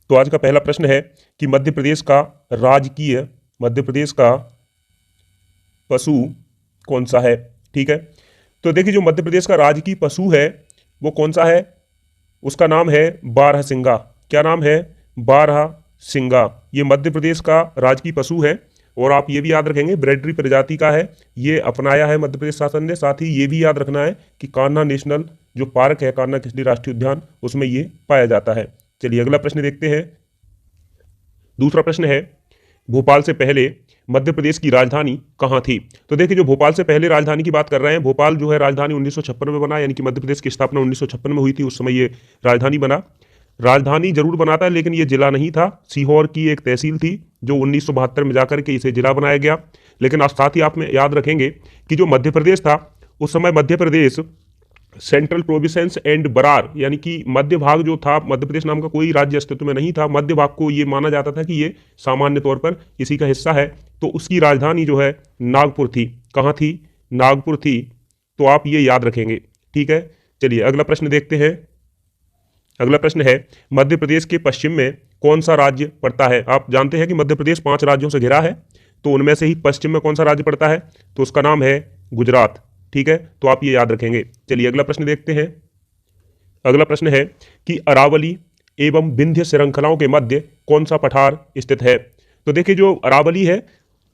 तो आज का पहला प्रश्न है कि मध्य प्रदेश का राजकीय, मध्य प्रदेश का पशु कौन सा है। ठीक है, तो देखिए जो मध्य प्रदेश का राजकीय पशु है वो कौन सा है, उसका नाम है बारहसिंगा। क्या नाम है, बारहसिंगा। ये मध्य प्रदेश का राजकीय पशु है। और आप ये भी याद रखेंगे ब्रेडरी प्रजाति का है, ये अपनाया है मध्य प्रदेश शासन ने। साथ ही ये भी याद रखना है कि कान्हा नेशनल जो पार्क है, कान्हा किसली राष्ट्रीय उद्यान, उसमें ये पाया जाता है। चलिए अगला प्रश्न देखते हैं। दूसरा प्रश्न है, भोपाल से पहले मध्य प्रदेश की राजधानी कहाँ थी। तो देखिए जो भोपाल से पहले राजधानी की बात कर रहे हैं, भोपाल जो है राजधानी 1956 में बना, यानी कि मध्य प्रदेश की स्थापना 1956 में हुई थी, उस समय ये राजधानी बना। राजधानी जरूर बना था लेकिन ये जिला नहीं था, सीहोर की एक तहसील थी जो 1972 में जाकर के इसे जिला बनाया गया। लेकिन आप साथ ही आप में याद रखेंगे कि जो मध्य प्रदेश था उस समय Madhya Pradesh central province and Brar, यानी कि मध्य भाग जो था, मध्य प्रदेश नाम का कोई राज्य अस्तित्व में नहीं था। मध्य भाग को ये माना जाता था कि ये सामान्य तौर पर इसी का हिस्सा है। तो उसकी राजधानी जो है नागपुर थी। कहाँ थी, नागपुर थी। तो आप ये याद रखेंगे। ठीक है, चलिए अगला प्रश्न देखते हैं। अगला प्रश्न है, मध्य प्रदेश के पश्चिम में कौन सा राज्य पड़ता है। आप जानते हैं कि मध्य प्रदेश 5 राज्यों से घिरा है, तो उनमें से ही पश्चिम में कौन सा राज्य पड़ता है, तो उसका नाम है गुजरात। ठीक है, तो आप ये याद रखेंगे। चलिए अगला प्रश्न देखते हैं। अगला प्रश्न है कि अरावली एवं विंध्य श्रृंखलाओं के मध्य कौन सा पठार स्थित है। तो देखिए जो अरावली है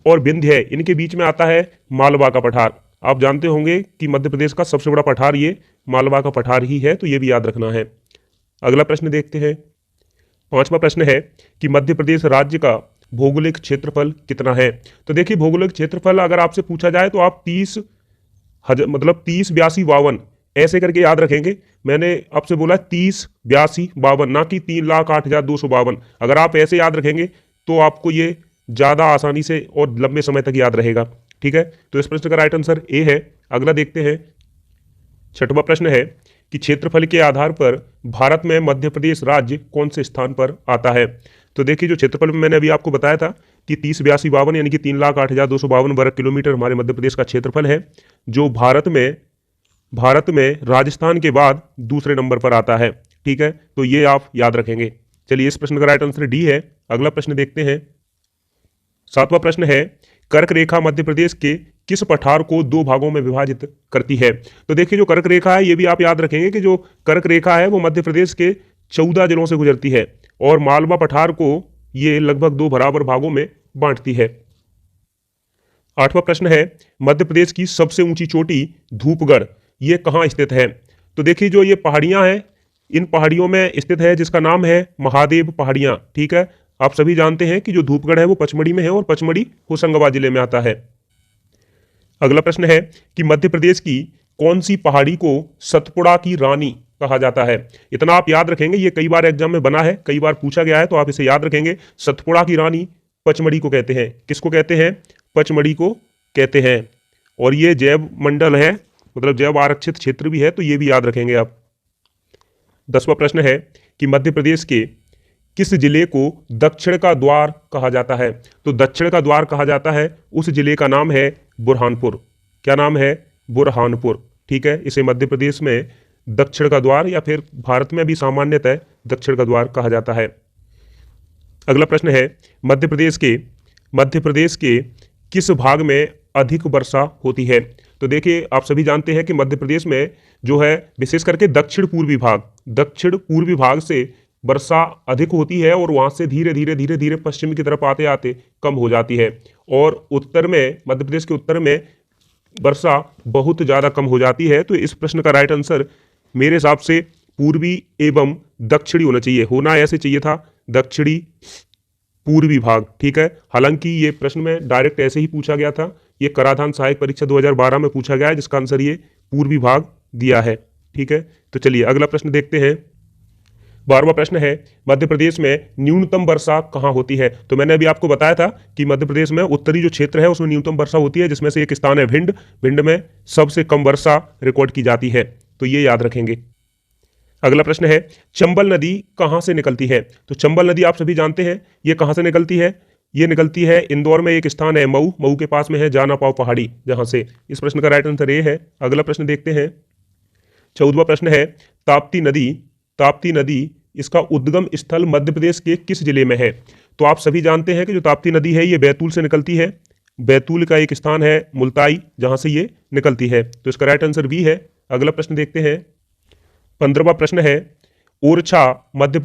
और विंध्य है, इनके बीच में आता है मालवा का पठार। आप जानते होंगे कि मध्य प्रदेश का सबसे बड़ा पठार ये मालवा का पठार ही है, तो ये भी याद रखना है। अगला प्रश्न देखते हैं। 5वां प्रश्न है कि मध्य प्रदेश राज्य का भौगोलिक क्षेत्रफल कितना है। तो देखिए भौगोलिक क्षेत्रफल अगर आपसे पूछा जाए तो आप 30 82 52 ऐसे करके याद रखेंगे। मैंने आपसे बोला 30 82 52, ना कि 3,08,252। अगर आप ऐसे याद रखेंगे तो आपको ये ज़्यादा आसानी से और लंबे समय तक याद रहेगा। ठीक है, तो इस प्रश्न का राइट आंसर ए है। अगला देखते हैं। 6वां प्रश्न है कि क्षेत्रफल के आधार पर भारत में मध्य प्रदेश राज्य कौन से स्थान पर आता है। तो देखिए जो क्षेत्रफल में मैंने अभी आपको बताया था कि 30 82 52 यानी कि 3,08,252 वर्ग किलोमीटर हमारे मध्य प्रदेश का क्षेत्रफल है, जो भारत में राजस्थान के बाद दूसरे नंबर पर आता है। ठीक है, तो ये आप याद रखेंगे। चलिए इस प्रश्न का राइट आंसर डी है। अगला प्रश्न देखते हैं। 7वां प्रश्न है, कर्क रेखा मध्य प्रदेश के किस पठार को 2 भागों में विभाजित करती है। तो देखिए जो कर्क रेखा है ये भी आप याद रखेंगे कि जो कर्क रेखा है वो मध्य प्रदेश के 14 जिलों से गुजरती है और मालवा पठार को ये लगभग 2 बराबर भागों में बांटती है। 8वां प्रश्न है, मध्य प्रदेश की सबसे ऊंची चोटी धूपगढ़ ये कहाँ स्थित है। तो देखिए जो ये पहाड़ियां हैं, इन पहाड़ियों में स्थित है जिसका नाम है महादेव पहाड़ियां। ठीक है, आप सभी जानते हैं कि जो धूपगढ़ है वो पचमढ़ी में है और पचमढ़ी होशंगाबाद जिले में आता है। अगला प्रश्न है कि मध्य प्रदेश की कौन सी पहाड़ी को सतपुड़ा की रानी कहा जाता है। इतना आप याद रखेंगे, ये कई बार एग्जाम में बना है, कई बार पूछा गया है, तो आप इसे याद रखेंगे। सतपुड़ा की रानी पचमढ़ी को कहते हैं। किसको कहते हैं, पचमढ़ी को कहते हैं। और ये जैव मंडल है, मतलब जैव आरक्षित क्षेत्र भी है, तो ये भी याद रखेंगे आप। 10वां प्रश्न है कि मध्य प्रदेश के किस जिले को दक्षिण का द्वार कहा जाता है। तो दक्षिण का द्वार कहा जाता है उस जिले का नाम है बुरहानपुर। क्या नाम है, बुरहानपुर। ठीक है, इसे मध्य प्रदेश में दक्षिण का द्वार या फिर भारत में भी सामान्यतः दक्षिण का द्वार कहा जाता है। अगला प्रश्न है, मध्य प्रदेश के किस भाग में अधिक वर्षा होती है। तो देखिए आप सभी जानते हैं कि मध्य प्रदेश में जो है विशेष करके दक्षिण पूर्वी भाग से वर्षा अधिक होती है और वहां से धीरे धीरे पश्चिम की तरफ आते आते कम हो जाती है। और उत्तर में, मध्य प्रदेश के उत्तर में वर्षा बहुत ज़्यादा कम हो जाती है। तो इस प्रश्न का राइट आंसर मेरे हिसाब से पूर्वी एवं दक्षिणी होना चाहिए। होना ऐसे चाहिए था दक्षिणी पूर्वी भाग। ठीक है, हालांकि ये प्रश्न में डायरेक्ट ऐसे ही पूछा गया था, ये कराधान सहायक परीक्षा 2012 में पूछा गया है, जिसका आंसर ये पूर्वी भाग दिया है। ठीक है, तो चलिए अगला प्रश्न देखते हैं। 12वां प्रश्न है, मध्य प्रदेश में न्यूनतम वर्षा कहाँ होती है। तो मैंने अभी आपको बताया था कि मध्य प्रदेश में उत्तरी जो क्षेत्र है उसमें न्यूनतम वर्षा होती है, जिसमें से एक स्थान है भिंड में सबसे कम वर्षा रिकॉर्ड की जाती है। तो ये याद रखेंगे। अगला प्रश्न है, चंबल नदी कहाँ से निकलती है। तो चंबल नदी आप सभी जानते हैं ये कहाँ से निकलती है, ये निकलती है इंदौर में एक स्थान है मऊ के पास में है जाना पाव पहाड़ी, जहां से। इस प्रश्न का राइट आंसर ए है। अगला प्रश्न देखते हैं। 14वां प्रश्न है, ताप्ती नदी इसका उद्गम स्थल मध्य प्रदेश के किस जिले में है? तो आप सभी जानते हैं कि जो ताप्ती नदी है ये बैतूल से निकलती है। बैतूल का एक स्थान है मुल्ताई, जहां से ये निकलती है। तो इसका राइट आंसर बी है। अगला प्रश्न देखते हैं। 15वां प्रश्न है, ओरछा मध्य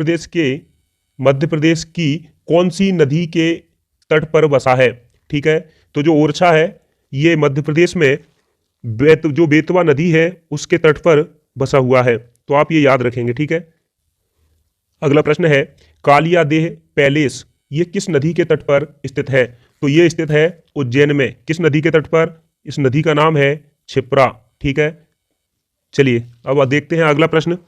प्रदेश की कौन सी नदी के तट पर बसा है? ठीक है, तो जो ओरछा है ये मध्य प्रदेश में जो बेतवा नदी है उसके तट पर बसा हुआ है। तो आप ये याद रखेंगे। ठीक है। अगला प्रश्न है, कालिया देह पैलेस ये किस नदी के तट पर स्थित है? तो ये स्थित है उज्जैन में। किस नदी के तट पर? इस नदी का नाम है क्षिप्रा। ठीक है। चलिए अब देखते हैं अगला प्रश्न।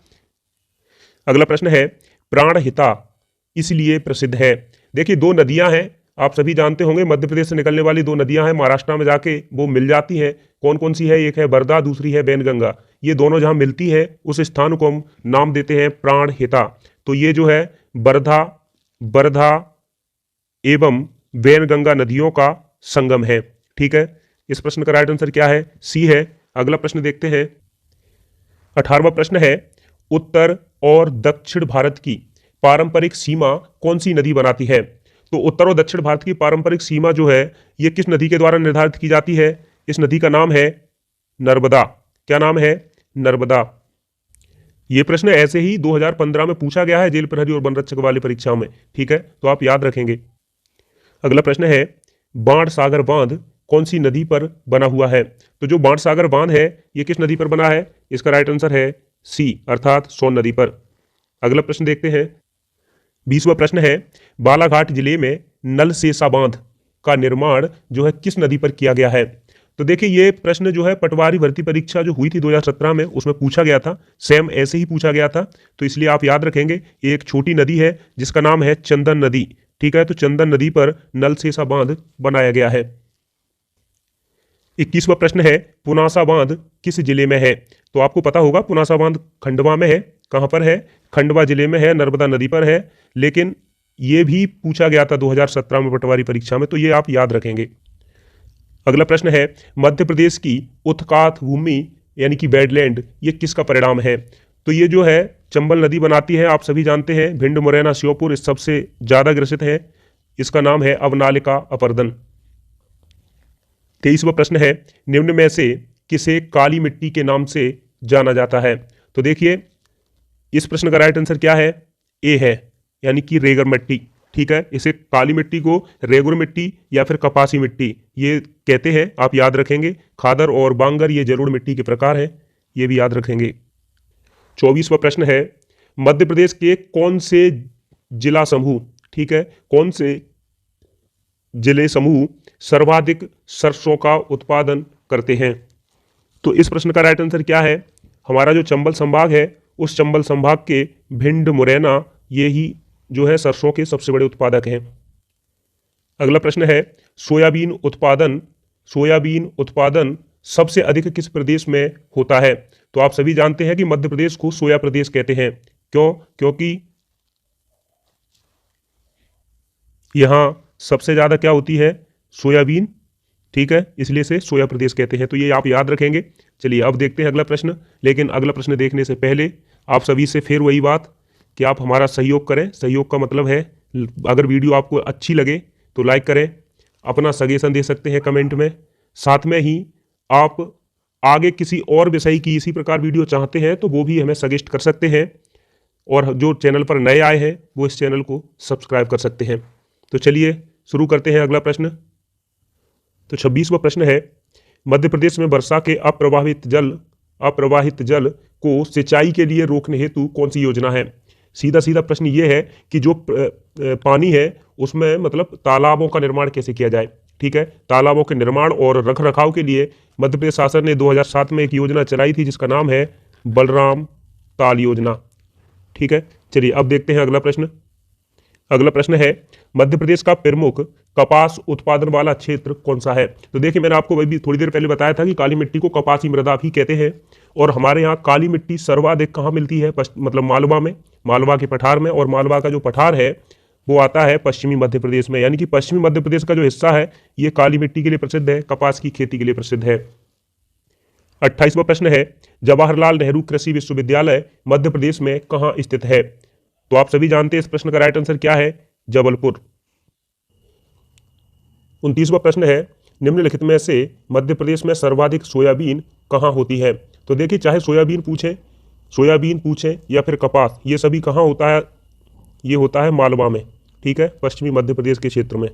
अगला प्रश्न है, प्राणहिता इसलिए प्रसिद्ध है। देखिए दो नदियां हैं, आप सभी जानते होंगे, मध्य प्रदेश से निकलने वाली दो नदियां हैं, महाराष्ट्र में जाके वो मिल जाती हैं। कौन कौन सी है? एक है बरदा, दूसरी है वैनगंगा। ये दोनों जहां मिलती है उस स्थान को हम नाम देते हैं प्राणहिता। तो ये जो है बरधा एवं वैनगंगा नदियों का संगम है। ठीक है। इस प्रश्न का राइट आंसर क्या है? सी है। अगला प्रश्न देखते हैं। 18वां प्रश्न है, उत्तर और दक्षिण भारत की पारंपरिक सीमा कौन सी नदी बनाती है? तो उत्तर और दक्षिण भारत की पारंपरिक सीमा जो है ये किस नदी के द्वारा निर्धारित की जाती है? इस नदी का नाम है नर्मदा। क्या नाम है? नर्मदा। ये प्रश्न ऐसे ही 2015 में पूछा गया है जेल प्रहरी और वन रक्षक वाली परीक्षाओं में। ठीक है, तो आप याद रखेंगे। अगला प्रश्न है, बाणसागर बांध कौन सी नदी पर बना हुआ है? तो जो बाणसागर बांध है ये किस नदी पर बना है? इसका राइट आंसर है सी, अर्थात सोन नदी पर। अगला प्रश्न देखते हैं। 20वां प्रश्न है, बालाघाट जिले में नलसेसा बांध का निर्माण जो है किस नदी पर किया गया है? तो देखिए ये प्रश्न जो है पटवारी भर्ती परीक्षा जो हुई थी 2017 में उसमें पूछा गया था, सेम ऐसे ही पूछा गया था। तो इसलिए आप याद रखेंगे ये एक छोटी नदी है जिसका नाम है चंदन नदी। ठीक है, तो चंदन नदी पर नलसेसा बांध बनाया गया है। 21वां प्रश्न है, पुनासा बांध किस जिले में है? तो आपको पता होगा पुनासा बांध खंडवा में है। कहां पर है? खंडवा जिले में है, नर्मदा नदी पर है। लेकिन ये भी पूछा गया था 2017 में पटवारी परीक्षा में, तो ये आप याद रखेंगे। अगला प्रश्न है, मध्य प्रदेश की उत्कात भूमि यानी कि वेटलैंड ये किसका परिणाम है? तो ये जो है चंबल नदी बनाती है, आप सभी जानते हैं। भिंड, मुरैना, श्योपुर इस सबसे ज्यादा ग्रसित है। इसका नाम है अवनालिका अपर्दन। 23वां प्रश्न है, निम्न में से किसे काली मिट्टी के नाम से जाना जाता है? तो देखिए इस प्रश्न का राइट आंसर क्या है? ए है, यानी कि रेगर मिट्टी। ठीक है, इसे काली मिट्टी को रेगुर मिट्टी या फिर कपासी मिट्टी ये कहते हैं, आप याद रखेंगे। खादर और बांगर ये जरूर मिट्टी के प्रकार है, ये भी याद रखेंगे। 24वां प्रश्न है, मध्य प्रदेश के कौन से जिला समूह, ठीक है, कौन से जिले समूह सर्वाधिक सरसों का उत्पादन करते हैं? तो इस प्रश्न का राइट आंसर क्या है? हमारा जो चंबल संभाग है उस चंबल संभाग के भिंड, मुरैना ये ही जो है सरसों के सबसे बड़े उत्पादक हैं। अगला प्रश्न है, सोयाबीन उत्पादन सबसे अधिक किस प्रदेश में होता है? तो आप सभी जानते हैं कि मध्य प्रदेश को सोया प्रदेश कहते हैं। क्यों? क्योंकि यहां सबसे ज्यादा क्या होती है? सोयाबीन। ठीक है, इसलिए से सोया प्रदेश कहते हैं। तो ये आप याद रखेंगे। चलिए अब देखते हैं अगला प्रश्न। लेकिन अगला प्रश्न देखने से पहले आप सभी से फिर वही बात कि आप हमारा सहयोग करें। सहयोग का मतलब है अगर वीडियो आपको अच्छी लगे तो लाइक करें, अपना सजेशन दे सकते हैं कमेंट में। साथ में ही आप आगे किसी और विषय की इसी प्रकार वीडियो चाहते हैं तो वो भी हमें सजेस्ट कर सकते हैं। और जो चैनल पर नए आए हैं वो इस चैनल को सब्सक्राइब कर सकते हैं। तो चलिए शुरू करते हैं अगला प्रश्न। तो 26वां प्रश्न है, मध्य प्रदेश में वर्षा के अप्रवाहित जल को सिंचाई के लिए रोकने हेतु कौन सी योजना है? सीधा सीधा प्रश्न ये है कि जो पानी है उसमें मतलब तालाबों का निर्माण कैसे किया जाए। ठीक है, तालाबों के निर्माण और रख रखाव के लिए मध्य प्रदेश शासन ने 2007 में एक योजना चलाई थी जिसका नाम है बलराम ताल योजना। ठीक है, चलिए अब देखते हैं अगला प्रश्न। अगला प्रश्न है, मध्य प्रदेश का प्रमुख कपास उत्पादन वाला क्षेत्र कौन सा है? तो देखिए मैंने आपको भी थोड़ी देर पहले बताया था कि काली मिट्टी को कपासी मृदा भी कहते हैं। और हमारे यहाँ काली मिट्टी सर्वाधिक कहाँ मिलती है? मतलब मालवा में, मालवा के पठार में। और मालवा का जो पठार है वो आता है पश्चिमी मध्य प्रदेश में, यानी कि पश्चिमी मध्य प्रदेश का जो हिस्सा है ये काली मिट्टी के लिए प्रसिद्ध है, कपास की खेती के लिए प्रसिद्ध है। 28वां प्रश्न है, जवाहरलाल नेहरू कृषि विश्वविद्यालय मध्य प्रदेश में कहाँ स्थित है? तो आप सभी जानते हैं इस प्रश्न का राइट आंसर क्या है, जबलपुर। 29वां प्रश्न है, निम्नलिखित में से मध्य प्रदेश में सर्वाधिक सोयाबीन कहाँ होती है? तो देखिए, चाहे सोयाबीन पूछें या फिर कपास, ये सभी कहाँ होता है? ये होता है मालवा में, ठीक है, पश्चिमी मध्य प्रदेश के क्षेत्र में।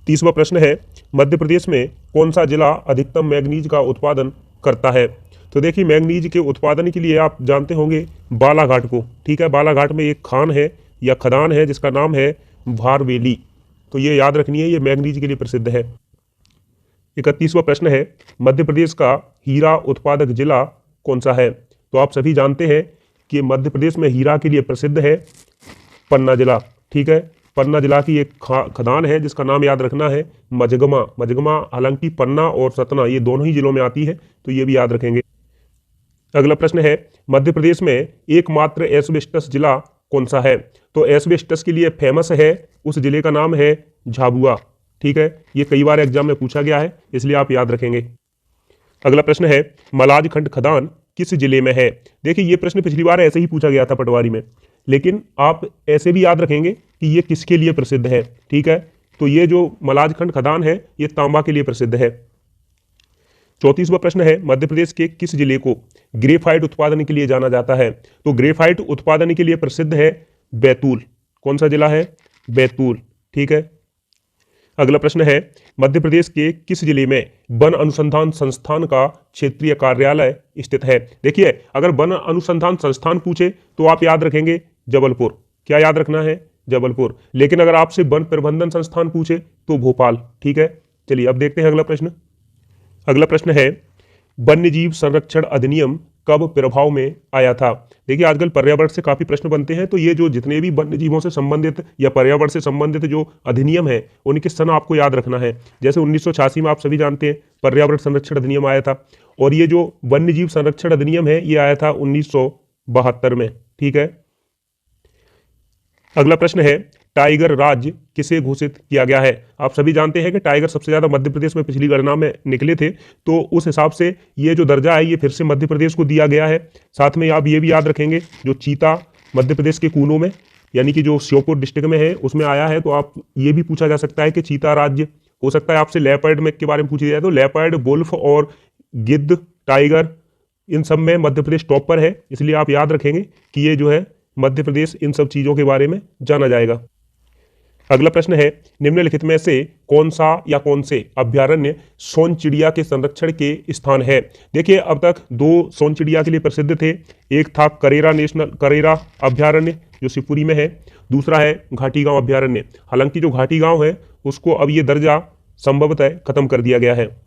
30वां प्रश्न है, मध्य प्रदेश में कौन सा जिला अधिकतम मैग्नीज का उत्पादन करता है? तो देखिए, मैग्नीज के उत्पादन के लिए आप जानते होंगे बालाघाट को, ठीक है। बालाघाट में एक खान है या खदान है जिसका नाम है भारवेली, तो ये याद रखनी है, ये मैग्नीज के लिए प्रसिद्ध है। 31वां प्रश्न है, मध्य प्रदेश का हीरा उत्पादक जिला कौन सा है? तो आप सभी जानते हैं कि मध्य प्रदेश में हीरा के लिए प्रसिद्ध है पन्ना जिला, ठीक है। पन्ना जिला की एक खदान है जिसका नाम याद रखना है मझगमा। हालांकि पन्ना और सतना ये दोनों ही जिलों में आती है, तो ये भी याद रखेंगे। अगला प्रश्न है, मध्य प्रदेश में एकमात्र एस्बेस्टस जिला कौन सा है? तो एस्बेस्टस के लिए फेमस है, उस जिले का नाम है झाबुआ, ठीक है। ये कई बार एग्जाम में पूछा गया है, इसलिए आप याद रखेंगे। अगला प्रश्न है, मलाजखंड खदान किस जिले में है? देखिए, ये प्रश्न पिछली बार ऐसे ही पूछा गया था पटवारी में, लेकिन आप ऐसे भी याद रखेंगे कि ये किसके लिए प्रसिद्ध है, ठीक है। तो ये जो मलाजखंड खदान है ये तांबा के लिए प्रसिद्ध है। 34वां प्रश्न है, मध्य प्रदेश के किस जिले को ग्रेफाइट उत्पादन के लिए जाना जाता है? तो ग्रेफाइट उत्पादन के लिए प्रसिद्ध है बैतूल। कौन सा जिला है? बैतूल, ठीक है। अगला प्रश्न है, मध्य प्रदेश के किस जिले में वन अनुसंधान संस्थान का क्षेत्रीय कार्यालय स्थित है? देखिए, अगर वन अनुसंधान संस्थान पूछे तो आप याद रखेंगे जबलपुर। क्या याद रखना है? जबलपुर। लेकिन अगर आपसे वन प्रबंधन संस्थान पूछे तो भोपाल, ठीक है। चलिए अब देखते हैं अगला प्रश्न। अगला प्रश्न है, वन्यजीव संरक्षण अधिनियम कब प्रभाव में आया था? देखिए, आजकल पर्यावरण से काफी प्रश्न बनते हैं, तो ये जो जितने भी वन्य जीवों से संबंधित या पर्यावरण से संबंधित जो अधिनियम है उनके सन आपको याद रखना है। जैसे 1986 में आप सभी जानते हैं पर्यावरण संरक्षण अधिनियम आया था, और ये जो वन्य जीव संरक्षण अधिनियम है ये आया था 1972 में, ठीक है। अगला प्रश्न है, टाइगर राज्य किसे घोषित किया गया है? आप सभी जानते हैं कि टाइगर सबसे ज्यादा मध्य प्रदेश में पिछली गणना में निकले थे, तो उस हिसाब से ये जो दर्जा है ये फिर से मध्य प्रदेश को दिया गया है। साथ में आप ये भी याद रखेंगे जो चीता मध्य प्रदेश के कूनों में, यानी कि जो श्योपुर डिस्ट्रिक्ट में है उसमें आया है, तो आप ये भी पूछा जा सकता है कि चीता राज्य। हो सकता है आपसे लेपर्ड में के बारे में पूछा जाए, तो लेपर्ड, वुल्फ और गिद्ध, टाइगर, इन सब में मध्य प्रदेश टॉप पर है, इसलिए आप याद रखेंगे कि ये जो है मध्य प्रदेश इन सब चीजों के बारे में जाना जाएगा। अगला प्रश्न है, निम्नलिखित में से कौन सा या कौन से अभ्यारण्य सोन चिड़िया के संरक्षण के स्थान है? देखिए, अब तक दो सोन चिड़िया के लिए प्रसिद्ध थे। एक था करेरा अभ्यारण्य जो शिवपुरी में है, दूसरा है घाटी गांव अभ्यारण्य। हालांकि जो घाटी गांव है उसको अब ये दर्जा संभवतः खत्म कर दिया गया है।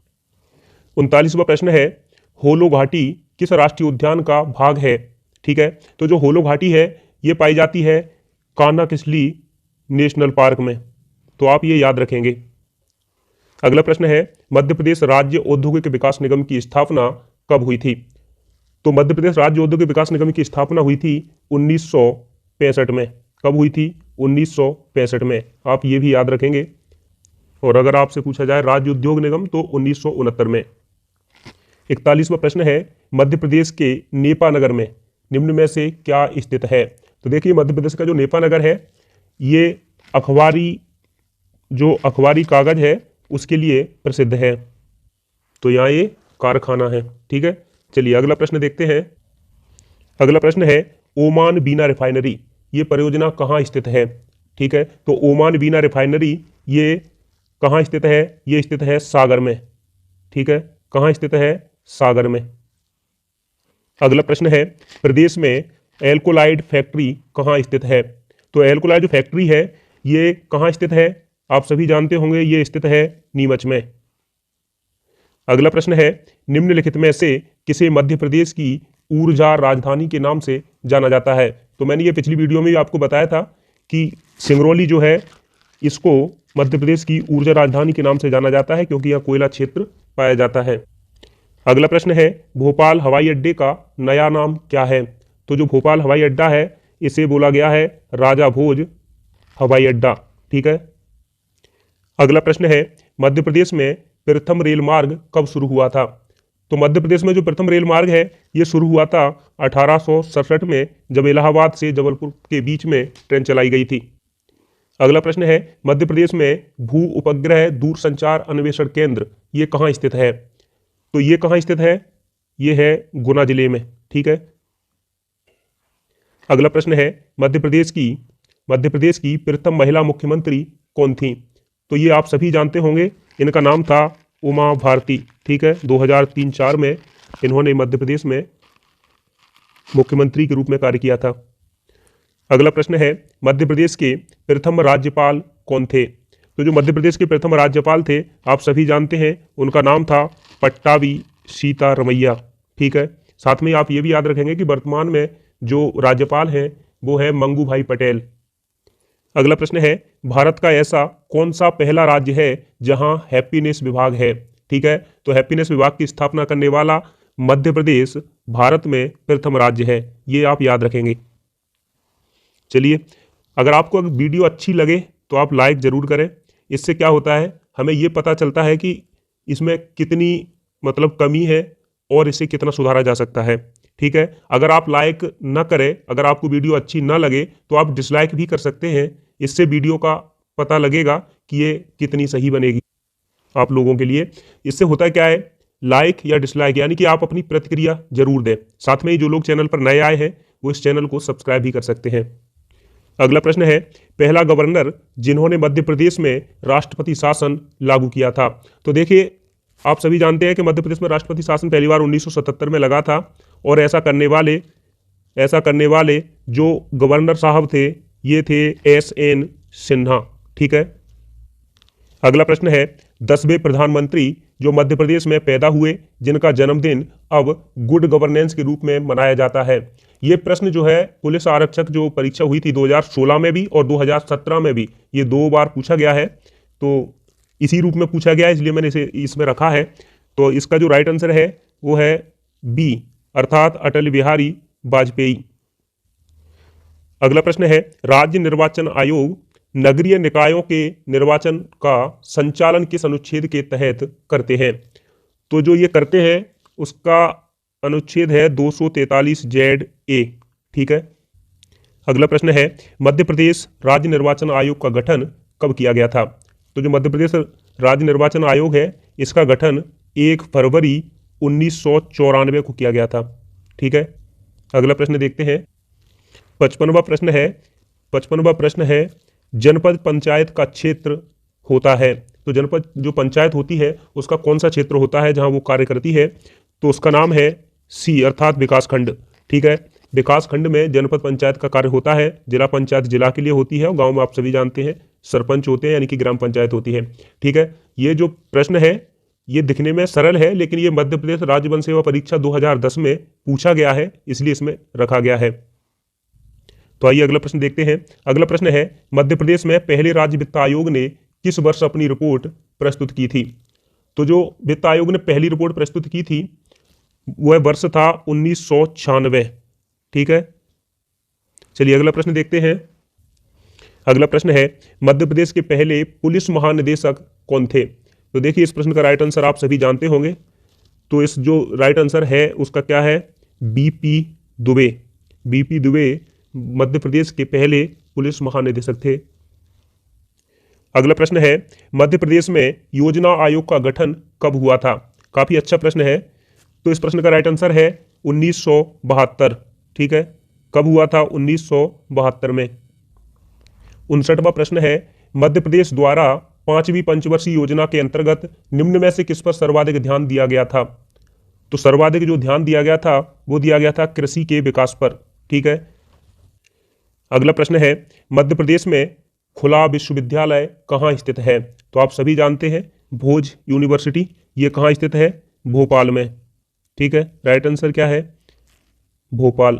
39वां प्रश्न है, होलो घाटी किस राष्ट्रीय उद्यान का भाग है? ठीक है, तो जो होलो घाटी है ये पाई जाती है कान्हा-किसली नेशनल पार्क में, तो आप ये याद रखेंगे। अगला प्रश्न है, मध्य प्रदेश राज्य औद्योगिक विकास निगम की स्थापना कब हुई थी? तो मध्य प्रदेश राज्य औद्योगिक विकास निगम की स्थापना हुई थी 1965 में। कब हुई थी? 1965 में। आप ये भी याद रखेंगे। और अगर आपसे पूछा जाए राज्य उद्योग निगम तो 1969 में। 41वां प्रश्न है, मध्य प्रदेश के नेपा नगर में निम्न में से क्या स्थित है? तो देखिए, मध्य प्रदेश का जो नेपा नगर है ये अखबारी कागज है उसके लिए प्रसिद्ध है, तो यहाँ ये कारखाना है, ठीक है। चलिए अगला प्रश्न देखते हैं। अगला प्रश्न है, ओमान बीना रिफाइनरी ये परियोजना कहाँ स्थित है? ठीक है, तो ओमान बीना रिफाइनरी ये कहाँ स्थित है? ये स्थित है सागर में, ठीक है। कहाँ स्थित है? सागर में। अगला प्रश्न है, प्रदेश में एल्कोलाइड फैक्ट्री कहाँ स्थित है? तो एल्कोलाइड जो फैक्ट्री है ये कहाँ स्थित है? आप सभी जानते होंगे, ये स्थित है नीमच में। अगला प्रश्न है, निम्नलिखित में से किसे मध्य प्रदेश की ऊर्जा राजधानी के नाम से जाना जाता है? तो मैंने ये पिछली वीडियो में भी आपको बताया था कि सिंगरौली जो है इसको मध्य प्रदेश की ऊर्जा राजधानी के नाम से जाना जाता है क्योंकि यह कोयला क्षेत्र पाया जाता है। अगला प्रश्न है, भोपाल हवाई अड्डे का नया नाम क्या है? तो जो भोपाल हवाई अड्डा है इसे बोला गया है राजा भोज हवाई अड्डा, ठीक है। अगला प्रश्न है, मध्य प्रदेश में प्रथम रेल मार्ग कब शुरू हुआ था? तो मध्य प्रदेश में जो प्रथम रेल मार्ग है ये शुरू हुआ था 1867 में, जब इलाहाबाद से जबलपुर के बीच में ट्रेन चलाई गई थी। अगला प्रश्न है, मध्य प्रदेश में भू उपग्रह दूरसंचार अन्वेषण केंद्र ये कहाँ स्थित है? तो ये कहाँ स्थित है? ये है गुना जिले में। ठीक है। अगला प्रश्न है, मध्य प्रदेश की प्रथम महिला मुख्यमंत्री कौन थी? तो ये आप सभी जानते होंगे, इनका नाम था उमा भारती। ठीक है। 2003-4 में इन्होंने मध्य प्रदेश में मुख्यमंत्री के रूप में कार्य किया था। अगला प्रश्न है, मध्य प्रदेश के प्रथम राज्यपाल कौन थे? तो जो मध्य प्रदेश के प्रथम राज्यपाल थे आप सभी जानते हैं, उनका नाम था पट्टाभी सीतारमैया। ठीक है। साथ में आप ये भी याद रखेंगे कि वर्तमान में जो राज्यपाल हैं वो है मंगू भाई पटेल। अगला प्रश्न है, भारत का ऐसा कौन सा पहला राज्य है जहां हैप्पीनेस विभाग है? ठीक है। तो हैप्पीनेस विभाग की स्थापना करने वाला मध्य प्रदेश भारत में प्रथम राज्य है, ये आप याद रखेंगे। चलिए, अगर आपको वीडियो अच्छी लगे तो आप लाइक जरूर करें। इससे क्या होता है, हमें ये पता चलता है कि इसमें कितनी कमी है और इसे कितना सुधारा जा सकता है। ठीक है। अगर आप लाइक न करें, अगर आपको वीडियो अच्छी न लगे तो आप डिसलाइक भी कर सकते हैं। इससे वीडियो का पता लगेगा कि ये कितनी सही बनेगी आप लोगों के लिए। इससे होता क्या है, लाइक या डिसलाइक यानी कि आप अपनी प्रतिक्रिया जरूर दें। साथ में ही जो लोग चैनल पर नए आए हैं वो इस चैनल को सब्सक्राइब भी कर सकते हैं। अगला प्रश्न है, पहला गवर्नर जिन्होंने मध्य प्रदेश में राष्ट्रपति शासन लागू किया था? तो देखिए, आप सभी जानते हैं कि मध्य प्रदेश में राष्ट्रपति शासन पहली बार 1977 में लगा था, और ऐसा करने वाले जो गवर्नर साहब थे ये थे S.N. सिन्हा। ठीक है। अगला प्रश्न है, 10वें प्रधानमंत्री जो मध्य प्रदेश में पैदा हुए जिनका जन्मदिन अब गुड गवर्नेंस के रूप में मनाया जाता है? ये प्रश्न जो है पुलिस आरक्षक जो परीक्षा हुई थी 2016 में भी और 2017 में भी, ये 2 बार पूछा गया है। तो इसी रूप में पूछा गया है, इसलिए मैंने इसे इसमें रखा है। तो इसका जो राइट आंसर है वो है बी, अर्थात अटल बिहारी वाजपेयी। अगला प्रश्न है, राज्य निर्वाचन आयोग नगरीय निकायों के निर्वाचन का संचालन किस अनुच्छेद के तहत करते हैं? तो जो ये करते हैं उसका अनुच्छेद है 243ZA। ठीक है। अगला प्रश्न है, मध्य प्रदेश राज्य निर्वाचन आयोग का गठन कब किया गया था? तो जो मध्य प्रदेश राज्य निर्वाचन आयोग है इसका गठन 1 फरवरी 1994 को किया गया था। ठीक है। अगला प्रश्न देखते हैं। 55वां प्रश्न है, जनपद पंचायत का क्षेत्र होता है? तो जनपद जो पंचायत होती है उसका कौन सा क्षेत्र होता है जहां वो कार्य करती है? तो उसका नाम है सी, अर्थात विकास खंड। ठीक है। विकास खंड में जनपद पंचायत का कार्य होता है। जिला पंचायत जिला के लिए होती है और गांव में आप सभी जानते हैं सरपंच होते हैं, यानी कि ग्राम पंचायत होती है। ठीक है। ये जो प्रश्न है ये दिखने में सरल है, लेकिन ये मध्य प्रदेश राज्य वन सेवा परीक्षा 2010 में पूछा गया है, इसलिए इसमें रखा गया है। तो आइए अगला प्रश्न देखते हैं। अगला प्रश्न है, मध्य प्रदेश में पहले राज्य वित्त आयोग ने किस वर्ष अपनी रिपोर्ट प्रस्तुत की थी? तो जो वित्त आयोग ने पहली रिपोर्ट प्रस्तुत की थी वह वर्ष था 1996। ठीक है। चलिए अगला प्रश्न देखते हैं। अगला प्रश्न है, मध्य प्रदेश के पहले पुलिस महानिदेशक कौन थे? तो देखिए, इस प्रश्न का राइट आंसर आप सभी जानते होंगे। तो इस जो राइट आंसर है उसका क्या है, BP दुबे। BP दुबे मध्य प्रदेश के पहले पुलिस महानिदेशक थे। अगला प्रश्न है, मध्य प्रदेश में योजना आयोग का गठन कब हुआ था? काफी अच्छा प्रश्न है। तो इस प्रश्न का राइट आंसर है 1972। ठीक है। कब हुआ था? 1972 में। 59वां प्रश्न है, मध्य प्रदेश द्वारा 5वीं पंचवर्षीय योजना के अंतर्गत निम्न में से किस पर सर्वाधिक ध्यान दिया गया था? तो सर्वाधिक जो ध्यान दिया गया था वो दिया गया था कृषि के विकास पर। ठीक है। अगला प्रश्न है, मध्य प्रदेश में खुला विश्वविद्यालय कहाँ स्थित है? तो आप सभी जानते हैं भोज यूनिवर्सिटी, ये कहाँ स्थित है? भोपाल में। ठीक है। राइट आंसर क्या है? भोपाल।